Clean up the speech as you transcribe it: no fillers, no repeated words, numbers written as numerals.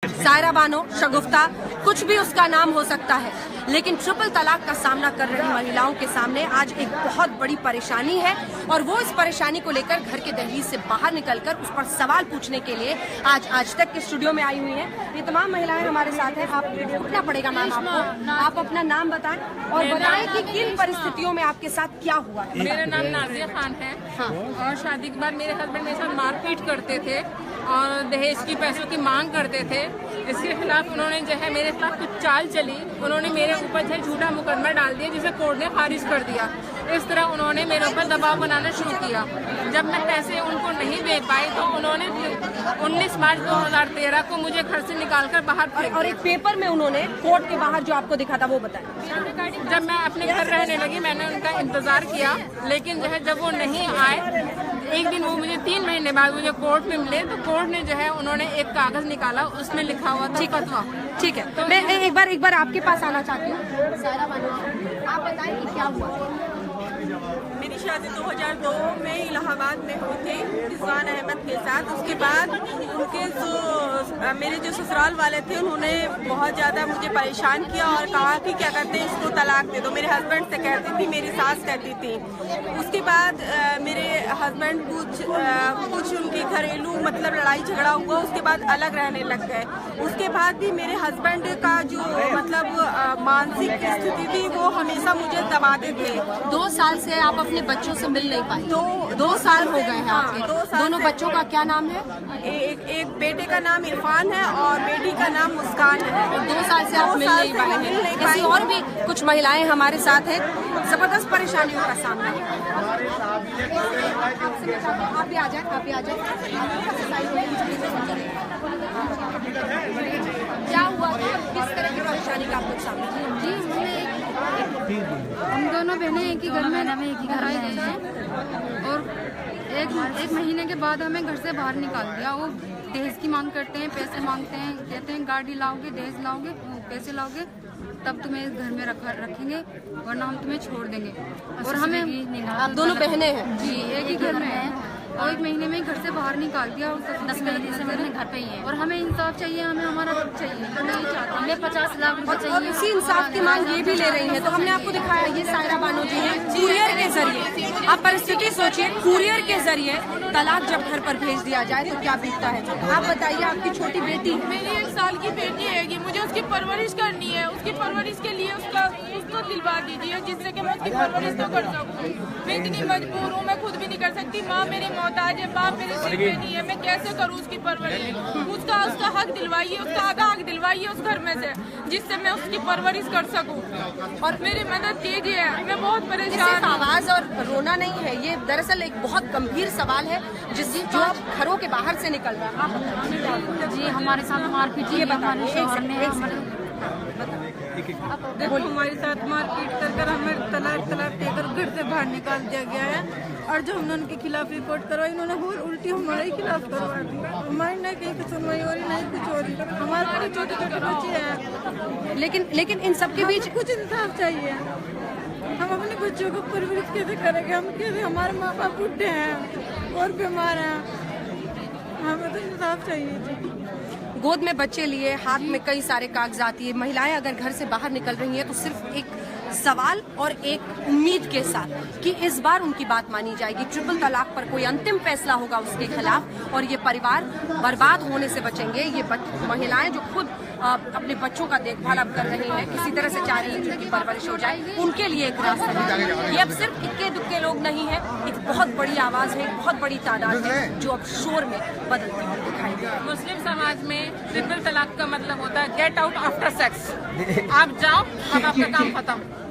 सायरा बानो, शगुफ्ता, कुछ भी उसका नाम हो सकता है, लेकिन ट्रिपल तलाक का सामना कर रही महिलाओं के सामने आज एक बहुत बड़ी परेशानी है और वो इस परेशानी को लेकर घर के दहलीज से बाहर निकलकर उस पर सवाल पूछने के लिए आज तक के स्टूडियो में आई हुई हैं। ये तमाम महिलाएं हमारे साथ हैं। आप उठना पड़ेगा मैम आपको, आप अपना नाम बताएं और बताएं कि किन परिस्थितियों में आपके साथ क्या हुआ है। मेरा नाम नाजिया खान है। हाँ। और शादी के बाद मेरे हस्बैंड मेरे साथ मारपीट करते थे और दहेज की पैसों की मांग करते थे। इसके खिलाफ उन्होंने जो है मेरे खिलाफ कुछ चाल चली, उन्होंने मेरे ऊपर जो है झूठा मुकदमा डाल दिया जिसे कोर्ट ने खारिज कर दिया। इस तरह उन्होंने मेरे ऊपर दबाव बनाना शुरू किया। जब मैं पैसे उनको नहीं दे पाई तो उन्होंने 19 मार्च 2013 को मुझे घर से निकालकर बाहर फेंक दिया। और एक पेपर में उन्होंने कोर्ट के बाहर जो आपको दिखा था वो बताएं। जब मैं अपने घर रहने लगी मैंने उनका इंतजार किया, लेकिन जो है जब वो नहीं आए, एक दिन वो मुझे 3 महीने बाद मुझे कोर्ट में मिले तो कोर्ट ने जो है उन्होंने एक कागज निकाला, उसमें लिखा हुआ था फतवा। ठीक है, तो मैं एक बार आपके पास आना चाहती हूँ। सायरा बानो, आप बताएं कि क्या हुआ। मेरी शादी 2002 में इलाहाबाद में हुई थी रिजवान अहमद के साथ। उसके बाद उनके जो मेरे जो ससुराल वाले थे उन्होंने बहुत ज़्यादा मुझे परेशान किया और कहा कि क्या करते हैं इसको तलाक दे दो। मेरे हस्बैंड से कहती थी, मेरी सास कहती थी। उसके बाद मेरे हस्बैंड कुछ उनकी घरेलू मतलब लड़ाई झगड़ा हुआ, उसके बाद अलग रहने लग गए। उसके बाद भी मेरे हस्बैंड का जो मतलब मानसिक स्थिति थी वो हमेशा मुझे दबाते थे। 2 साल से आप अपने बच्चों से मिल नहीं पाई। 2 साल हो गए हैं आपके। 2 साल। दोनों बच्चों का क्या नाम है? एक बेटे का नाम इरफान है और बेटी का नाम मुस्कान है। 2 साल से आप मिल नहीं पाए हैं। ऐसी और भी कुछ महिलाएं हमारे साथ हैं, जबरदस्त परेशानियों का सामना। आप भी आ जाए, आप भी आ जाए। क्या हुआ था, किस तरह की परेशानी का आपको सामना? जी, हम दोनों बहनें एक ही घर में एक ही घर आए गए हैं और एक महीने के बाद हमें घर से बाहर निकाल दिया। वो दहेज की मांग करते हैं, पैसे मांगते हैं, कहते हैं गाड़ी लाओगे, दहेज लाओगे, पैसे लाओगे तब तुम्हें इस घर में रखेंगे वरना हम तुम्हें छोड़ देंगे। और हमें आप दोनों बहनें हैं? जी, एक ही घर में है और 1 महीने में घर से बाहर निकाल दिया और 10 महीने से मेरे घर पे ही है। और हमें इंसाफ चाहिए, हमें हमारा हक चाहिए। हम नहीं चाहते, हमें 50 लाख रुपए चाहिए। और इसी इंसाफ की मांग ये भी ले रही है। तो हमने आपको दिखाया, ये सायरा बानो जी है। कुरियर के जरिए आप परिस्थिति सोचिए, कुरियर के जरिए तलाक जब घर पर भेज दिया जाए तो क्या बीतता है। आप बताइए, आपकी छोटी बेटी, मेरी 1 साल की बेटी है, मुझे उसकी परवरिश करनी है। उसकी परवरिश के लिए उसको दिलवा दीजिए जिससे कि मैं उसकी परवरिश तो कर सकूँ। मैं इतनी मजबूर हूँ, मैं खुद भी नहीं कर सकती। माँ मेरी मोहताज है, बाप मेरे सिर पे नहीं है, मैं कैसे करूँ उसकी परवरिश। उसका हक दिलवाइए, उसका आधा हक दिलवाइए उस घर में से जिससे मैं उसकी परवरिश कर सकूँ और मेरी मदद कीजिए। मैं बहुत परेशान सिर्फ आवाज और रोना नहीं है, ये दरअसल एक बहुत गंभीर सवाल है जो अब घरों के बाहर से निकल रहा है। आप बताइए। जी, हमारे साथ मारपीट की हमारे शहर में देखो हमारे साथ मारपीट कर हमें तलाक देकर घर से बाहर निकाल दिया गया है। और जो हमने उनके खिलाफ रिपोर्ट करवाई उन्होंने बहुत उल्टी हमारे ही खिलाफ करवा दी। हमारी नहीं कहीं सुनवाई हो रही, नहीं कुछ हो रही। हमारे बड़े छोटे छोटे बच्चे हैं, लेकिन इन सब के बीच कुछ इंसाफ चाहिए। हम अपने बच्चों को परवरिश कैसे करेंगे? हम कैसे, हमारे माँ बाप बूढ़े हैं और बीमार हैं, हमें तो इंसाफ चाहिए। गोद में बच्चे लिए, हाथ में कई सारे कागजात। ये महिलाएं अगर घर से बाहर निकल रही हैं तो सिर्फ एक सवाल और एक उम्मीद के साथ कि इस बार उनकी बात मानी जाएगी, ट्रिपल तलाक पर कोई अंतिम फैसला होगा उसके खिलाफ और ये परिवार बर्बाद होने से बचेंगे। ये महिलाएं जो खुद अपने बच्चों का देखभाल अब कर रही हैं, किसी तरह से चाह रही हैं कि उनकी परवरिश हो जाए, उनके लिए एक रास्ता है। ये अब सिर्फ इक्के दुक्के लोग नहीं है, एक बहुत बड़ी आवाज है, एक बहुत बड़ी तादाद है जो अब शोर में बदलती हुई दिखाई दे रही है। मुस्लिम समाज में ट्रिपल तलाक का मतलब होता है गेट आउट आफ्टर सेक्स। आप जाओ, अब आपका काम खत्म।